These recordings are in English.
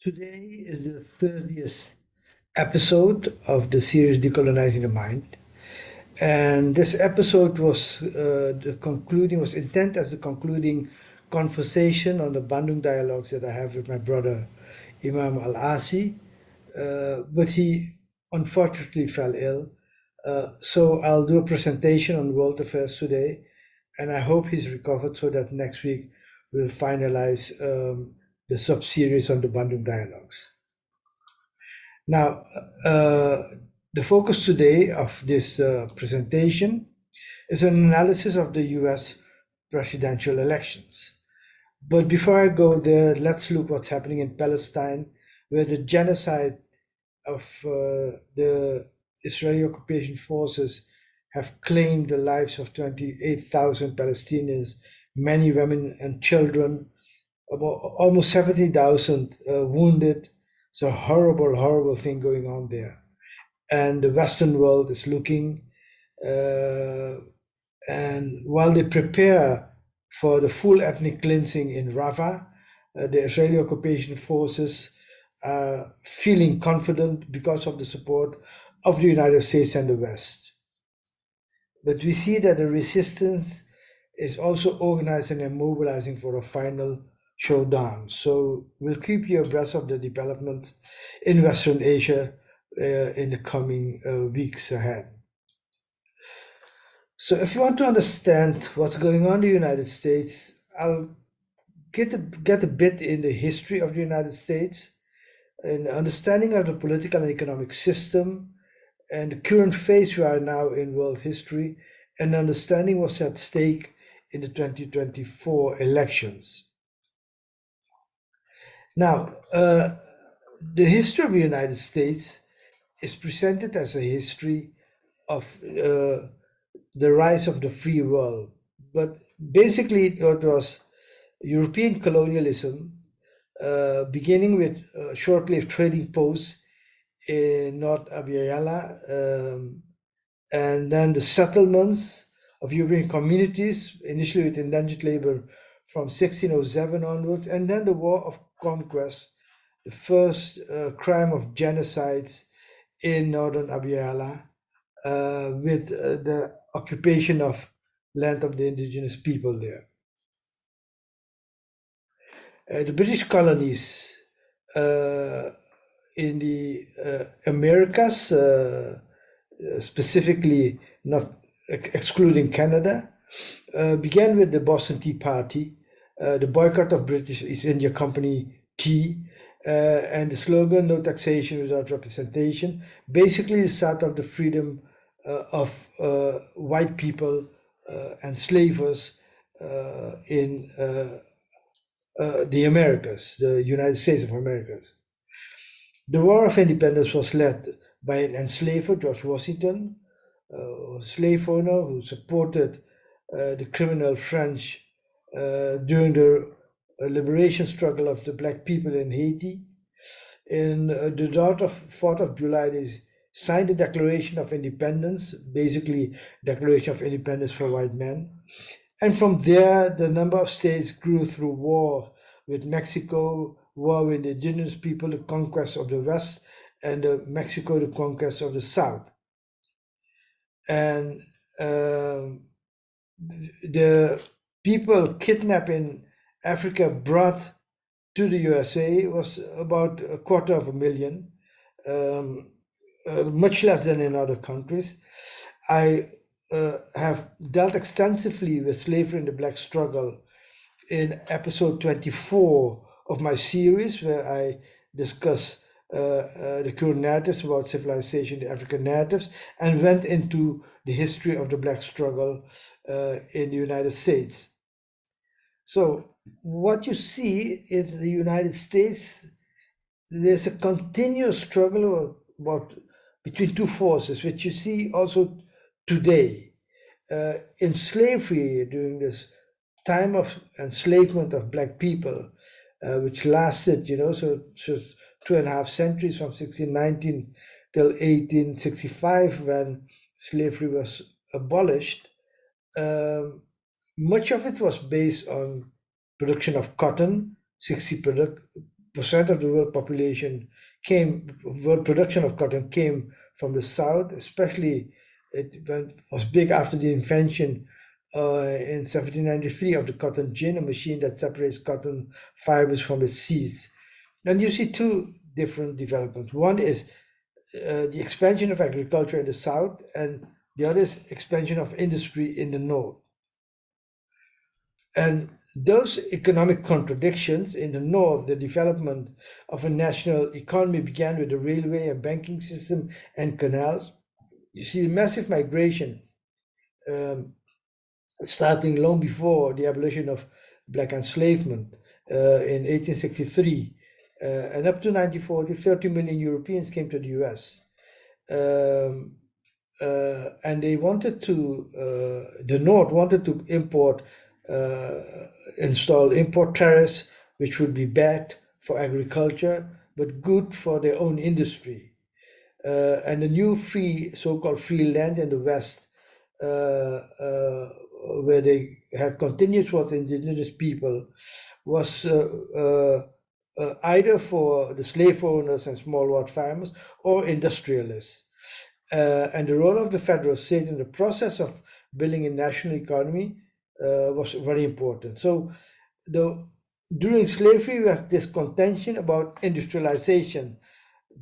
Today is the 30th episode of the series Decolonizing the Mind. And this episode was intent as the concluding conversation on the Bandung dialogues that I have with my brother Imam Al Asi. But he unfortunately fell ill. So I'll do a presentation on world affairs today, and I hope he's recovered so that next week we'll finalize the sub series on the Bandung dialogues. Now, the focus today of this presentation is an analysis of the US presidential elections. But before I go there, let's look what's happening in Palestine, where the genocide of the Israeli occupation forces have claimed the lives of 28,000 Palestinians, many women and children, about almost 70,000 wounded. It's a horrible, horrible thing going on there. And the Western world is looking, and while they prepare for the full ethnic cleansing in Rafah, the Israeli occupation forces are feeling confident because of the support of the United States and the West. But we see that the resistance is also organizing and mobilizing for a final showdown. So we'll keep you abreast of the developments in Western Asia in the coming weeks ahead. So if you want to understand what's going on in the United States, I'll get a bit in the history of the United States, an understanding of the political and economic system, and the current phase we are now in world history, and understanding what's at stake in the 2024 elections. Now, the history of the United States is presented as a history of the rise of the free world. But basically, it was European colonialism, beginning with short-lived trading posts in North Abiyala, and then the settlements of European communities, initially with indentured labor from 1607 onwards, and then the War of Conquest, the first crime of genocides in northern Abiyala, with the occupation of land of the indigenous people there. The British colonies in the Americas, specifically not excluding Canada, began with the Boston Tea Party, the boycott of British East India Company tea, and the slogan "No taxation without representation." Basically, the start of the freedom of white people and slavers in the Americas, the United States of Americas. The War of Independence was led by an enslaver, George Washington, a slave owner who supported the criminal French during the liberation struggle of the black people in Haiti. In the 4th of July, they signed the Declaration of Independence, basically Declaration of Independence for white men. And from there, the number of states grew through war with Mexico, war with the indigenous people, the conquest of the West, and Mexico, the conquest of the South. And the people kidnapped in Africa brought to the USA was about 250,000, much less than in other countries. I have dealt extensively with slavery in the black struggle in episode 24 of my series, where I discuss the current narratives about civilization, the African narratives, and went into the history of the black struggle in the United States. So what you see is the United States, there's a continuous struggle between two forces, which you see also today. In slavery, during this time of enslavement of black people, which lasted, so 2.5 centuries, from 1619 till 1865, when slavery was abolished. Much of it was based on production of cotton, percent of the world production of cotton came from the South, especially was big after the invention in 1793 of the cotton gin, a machine that separates cotton fibers from the seeds. And you see two different developments. One is the expansion of agriculture in the South, and the other is expansion of industry in the North. And those economic contradictions in the North, the development of a national economy began with the railway and banking system and canals. You see a massive migration starting long before the abolition of black enslavement in 1863. And up to 1940, 30 million Europeans came to the US. And they wanted to, the North wanted to install import tariffs, which would be bad for agriculture, but good for their own industry. And the new so-called free land in the West, where they had continuous with indigenous people, was either for the slave owners and smallhold farmers or industrialists. And the role of the federal state in the process of building a national economy was very important. So during slavery, we have this contention about industrialization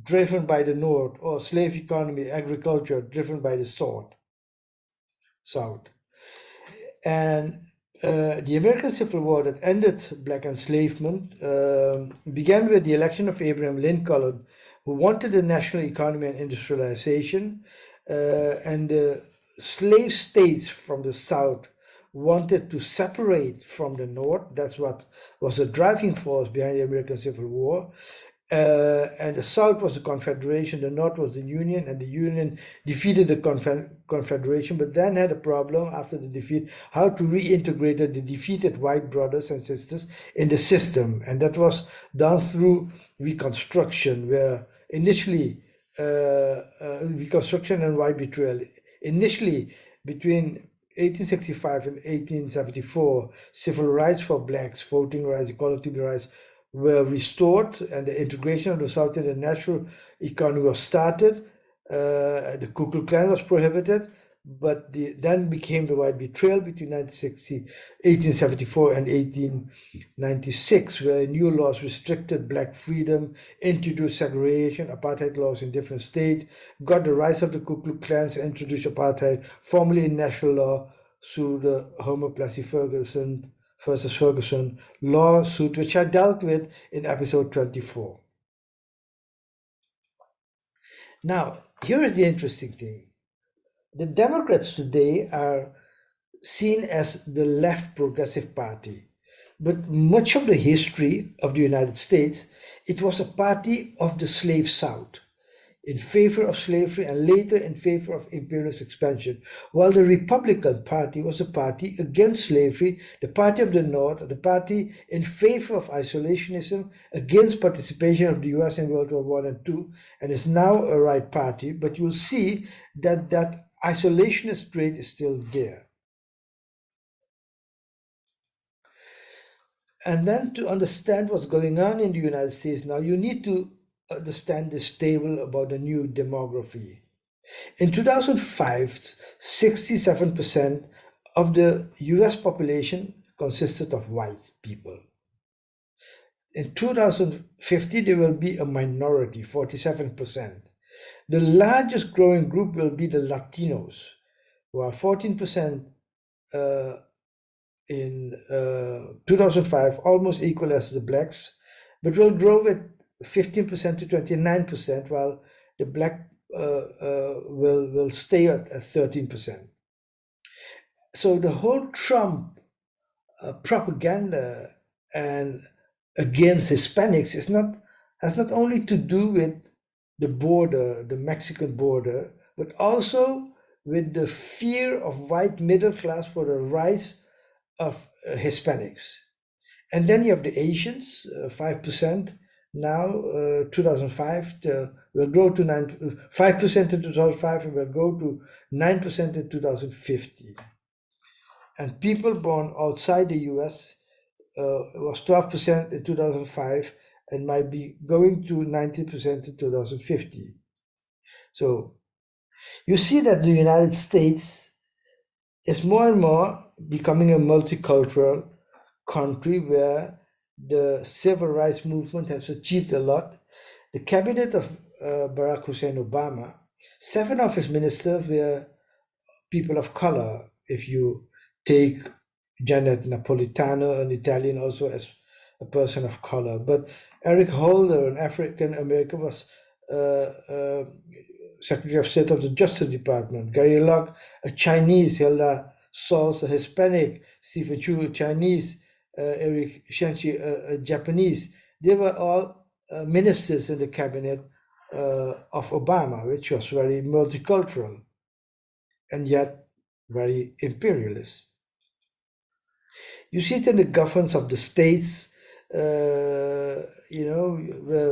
driven by the North, or slave economy, agriculture driven by the South. And the American Civil War that ended black enslavement began with the election of Abraham Lincoln, who wanted a national economy and industrialization, and the slave states from the South wanted to separate from the North. That's what was the driving force behind the American Civil War. And the South was the Confederation, the North was the Union, and the Union defeated the Confederation, but then had a problem after the defeat, how to reintegrate the defeated white brothers and sisters in the system. And that was done through Reconstruction, where initially, Reconstruction and white betrayal, initially between 1865 and 1874, civil rights for blacks, voting rights, equality rights, were restored, and the integration of the South in the national economy was started. The Ku Klux Klan was prohibited, but then became the white betrayal between 1874 and 1896, where new laws restricted black freedom, introduced segregation, apartheid laws in different states, got the rights of the Ku Klux Klans, introduced apartheid formally in national law through the Homer Plessy Ferguson versus Ferguson lawsuit, which I dealt with in episode 24. Now, here is the interesting thing. The Democrats today are seen as the left progressive party, but much of the history of the United States, it was a party of the slave South, in favor of slavery and later in favor of imperialist expansion, while the Republican Party was a party against slavery, the party of the North, the party in favor of isolationism, against participation of the US in World War I and II, and is now a right party, but you'll see that that isolationist trait is still there. And then to understand what's going on in the United States now, you need to understand this table about the new demography. In 2005, 67% of the US population consisted of white people. In 2050, there will be a minority, 47%. The largest growing group will be the Latinos, who are 14% in 2005, almost equal as the blacks, but will grow with 15% to 29%, while the black will stay at 13%. So the whole Trump propaganda and against Hispanics has not only to do with the border, the Mexican border, but also with the fear of white middle class for the rise of Hispanics. And then you have the Asians, 5%. Now, 2005 will grow to 5% in 2005 and will go to 9% in 2050. And people born outside the US was 12% in 2005 and might be going to 90% in 2050. So you see that the United States is more and more becoming a multicultural country where the civil rights movement has achieved a lot. The cabinet of Barack Hussein Obama, 7 of his ministers were people of color. If you take Janet Napolitano, an Italian, also as a person of color. But Eric Holder, an African American, was Secretary of State of the Justice Department. Gary Locke, a Chinese. Hilda Sols, a Hispanic. Stephen Chu, a Chinese. Eric Shenchi, a Japanese. They were all ministers in the cabinet of Obama, which was very multicultural and yet very imperialist. You see it in the governance of the states, where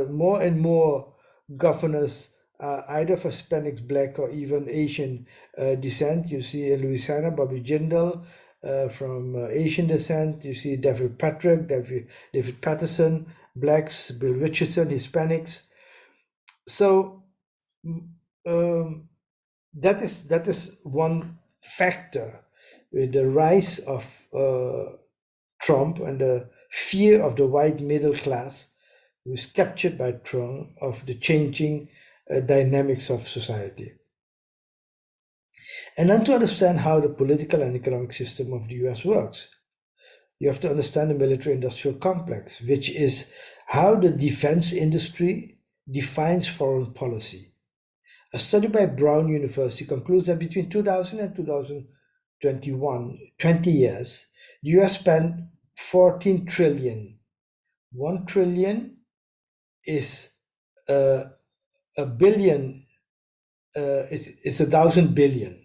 more and more governors are either of Hispanics, Black, or even Asian descent. You see in Louisiana, Bobby Jindal from Asian descent. You see David Patrick, David Patterson, Blacks, Bill Richardson, Hispanics. So that is one factor with the rise of Trump and the fear of the white middle class, who is captured by Trump, of the changing dynamics of society. And then to understand how the political and economic system of the US works, you have to understand the military-industrial complex, which is how the defense industry defines foreign policy. A study by Brown University concludes that between 2000 and 2021, 20 years, the US spent 14 trillion. 1 trillion is a billion, is 1,000 billion.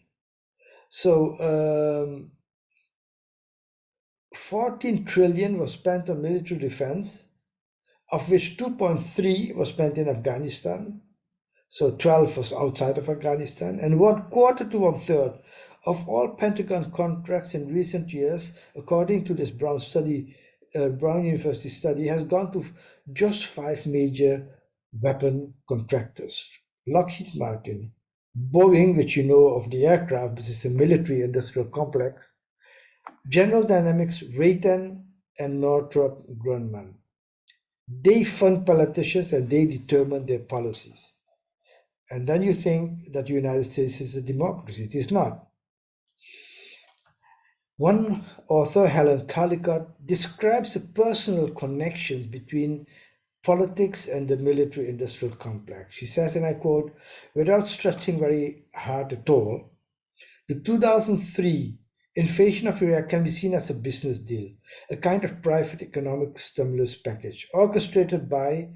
So 14 trillion was spent on military defense, of which 2.3 was spent in Afghanistan. So 12 was outside of Afghanistan, and 1/4 to 1/3 of all Pentagon contracts in recent years, according to this Brown University study, has gone to just 5 major weapon contractors: Lockheed Martin, Boeing, which you know of the aircraft, this is a military-industrial complex, General Dynamics, Raytheon, and Northrop Grumman. They fund politicians and they determine their policies. And then you think that the United States is a democracy. It is not. One author, Helen Caldicott, describes the personal connections between politics and the military-industrial complex. She says, and I quote, without stretching very hard at all, the 2003 invasion of Iraq can be seen as a business deal, a kind of private economic stimulus package orchestrated by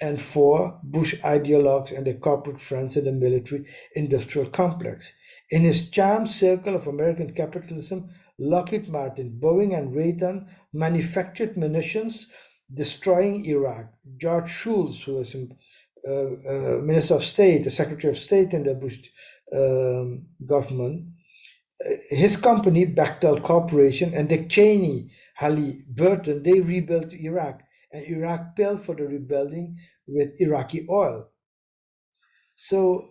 and for Bush ideologues and their corporate friends in the military-industrial complex. In his charmed circle of American capitalism, Lockheed Martin, Boeing, and Raytheon manufactured munitions destroying Iraq. George Shultz, who was Minister of State, the Secretary of State in the Bush government, his company, Bechtel Corporation, and Dick Cheney, Halliburton, they rebuilt Iraq. And Iraq paid for the rebuilding with Iraqi oil. So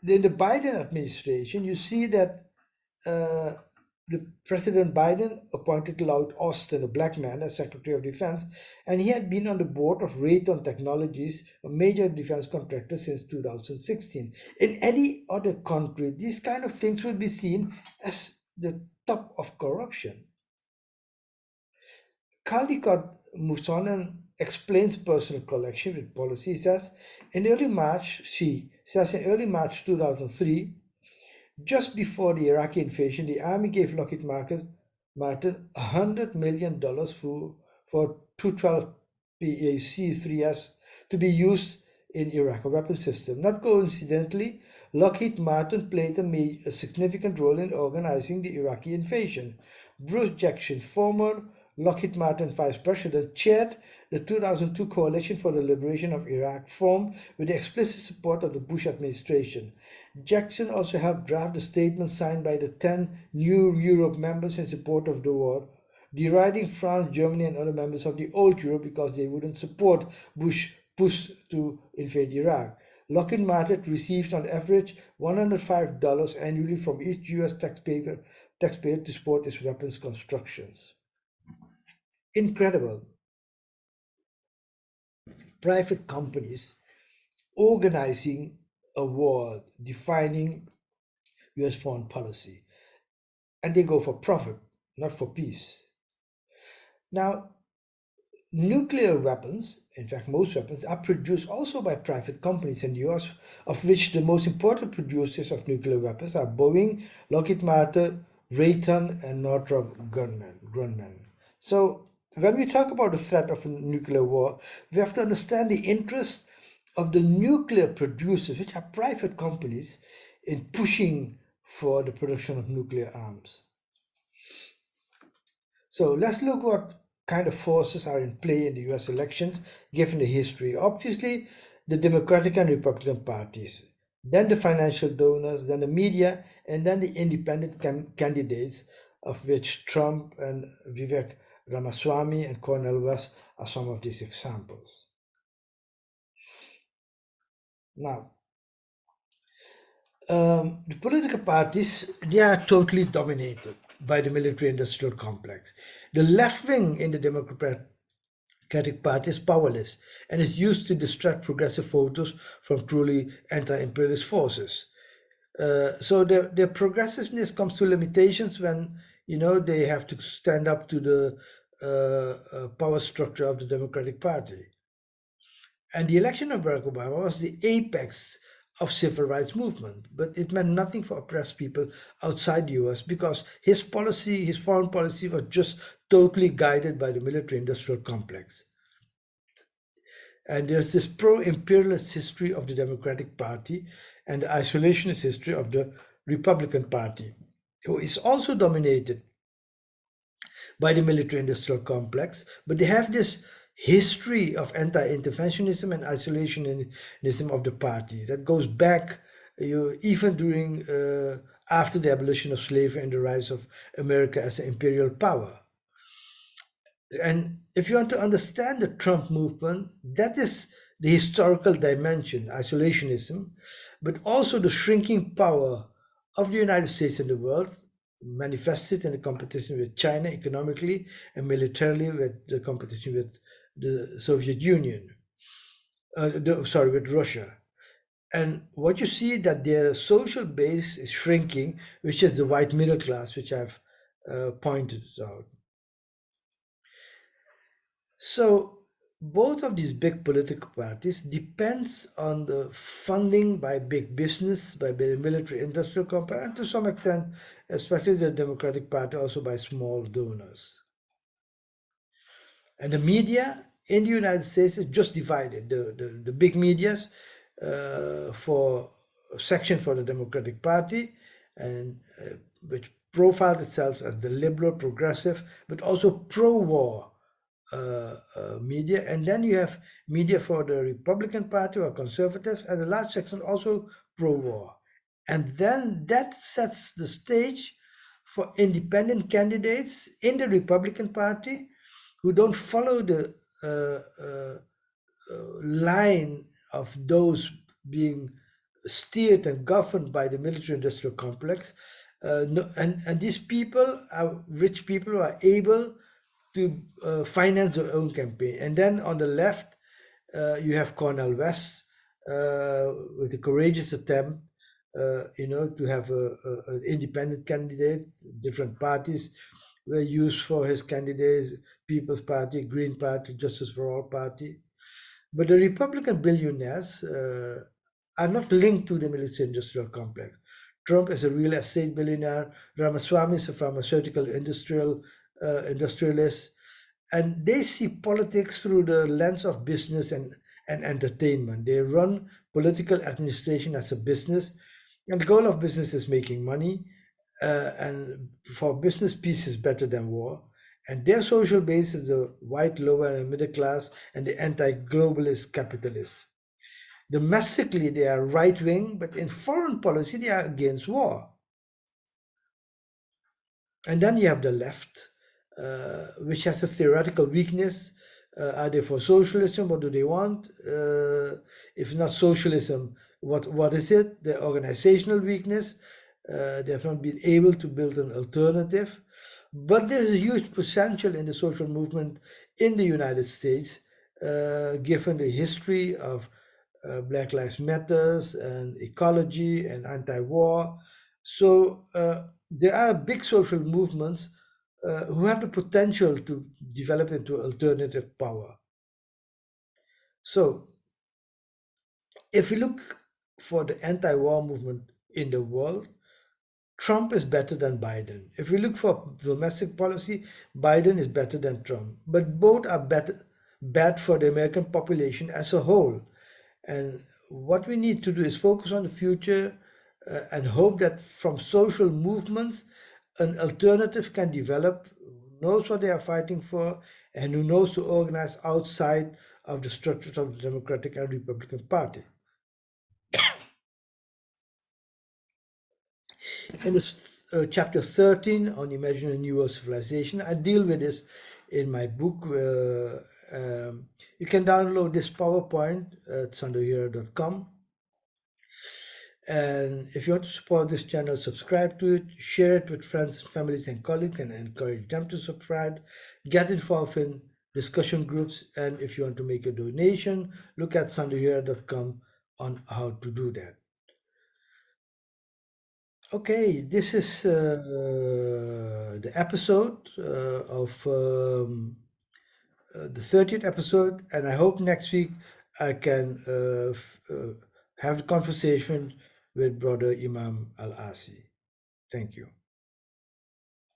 in the Biden administration, you see that the President Biden appointed Lloyd Austin, a black man, as Secretary of Defense, and he had been on the board of Raytheon Technologies, a major defense contractor, since 2016. In any other country, these kind of things would be seen as the top of corruption. Caldicott moves on and explains personal collection with policy. She says, in early March 2003, just before the Iraqi invasion, the army gave Lockheed Martin $100 million for 212 PAC-3S to be used in Iraq, a weapon system. Not coincidentally, Lockheed Martin played a significant role in organizing the Iraqi invasion. Bruce Jackson, former Lockheed Martin vice president, chaired the 2002 Coalition for the Liberation of Iraq, formed with the explicit support of the Bush administration. Jackson also helped draft the statement signed by the 10 new Europe members in support of the war, deriding France, Germany, and other members of the old Europe because they wouldn't support Bush push to invade Iraq. Lockheed Martin receives on average $105 annually from each US taxpayer to support its weapons constructions. Incredible. Private companies organizing a war, defining US foreign policy, and they go for profit, not for peace. Now, nuclear weapons, in fact, most weapons, are produced also by private companies in the US, of which the most important producers of nuclear weapons are Boeing, Lockheed Martin, Raytheon, and Northrop Grumman. So, when we talk about the threat of a nuclear war, we have to understand the interests of the nuclear producers, which are private companies, in pushing for the production of nuclear arms. So let's look what kind of forces are in play in the US elections given the history. Obviously, the Democratic and Republican parties, then the financial donors, then the media, and then the independent candidates, of which Trump and Vivek Ramaswamy and Cornel West are some of these examples. Now, the political parties, they are totally dominated by the military-industrial complex. The left wing in the Democratic Party is powerless and is used to distract progressive voters from truly anti-imperialist forces. So their progressiveness comes to limitations when they have to stand up to the power structure of the Democratic Party. And the election of Barack Obama was the apex of civil rights movement, but it meant nothing for oppressed people outside the US because his policy, his foreign policy, was just totally guided by the military-industrial complex. And there's this pro-imperialist history of the Democratic Party and the isolationist history of the Republican Party, who is also dominated by the military-industrial complex, but they have this history of anti-interventionism and isolationism of the party that goes back even during after the abolition of slavery and the rise of America as an imperial power. And if you want to understand the Trump movement, that is the historical dimension, isolationism, but also the shrinking power of the United States in the world, manifested in the competition with China economically and militarily, with the competition with the Soviet Union, with Russia. And what you see that their social base is shrinking, which is the white middle class, which I've pointed out. So both of these big political parties depends on the funding by big business, by the military industrial complex, and to some extent, especially the Democratic Party, also by small donors. And the media in the United States is just divided. The big medias for a section for the Democratic Party, and which profiled itself as the liberal, progressive, but also pro-war media. And then you have media for the Republican Party or conservatives, and a large section also pro-war. And then that sets the stage for independent candidates in the Republican Party who don't follow the line of those being steered and governed by the military-industrial complex. And these people are rich people who are able to finance their own campaign. And then on the left, you have Cornel West with a courageous attempt, to have an independent candidate. Different parties were used for his candidates: People's Party, Green Party, Justice for All Party. But the Republican billionaires are not linked to the military-industrial complex. Trump is a real estate billionaire. Ramaswamy is a pharmaceutical industrialist, and they see politics through the lens of business and entertainment. They run political administration as a business, and the goal of business is making money. And for business, peace is better than war. And their social base is the white lower and middle class and the anti-globalist capitalists. Domestically, they are right-wing, but in foreign policy, they are against war. And then you have the left, which has a theoretical weakness. Are they for socialism? What do they want? If not socialism, what is it? The organizational weakness. They have not been able to build an alternative. But there is a huge potential in the social movement in the United States, given the history of Black Lives Matters and ecology and anti-war. So there are big social movements who have the potential to develop into alternative power. So if we look for the anti-war movement in the world, Trump is better than Biden. If we look for domestic policy, Biden is better than Trump. But both are bad for the American population as a whole. And what we need to do is focus on the future and hope that from social movements, an alternative can develop, who knows what they are fighting for, and who knows to organize outside of the structures of the Democratic and Republican Party. In this chapter 13 on Imagine a New World Civilization, I deal with this in my book. You can download this PowerPoint at sandohira.com. And if you want to support this channel, subscribe to it, share it with friends, families, and colleagues, and encourage them to subscribe. Get involved in discussion groups, and if you want to make a donation, look at sandohira.com on how to do that. Okay, this is the episode of the 30th episode, and I hope next week I can have a conversation with Brother Imam Al Asi. Thank you.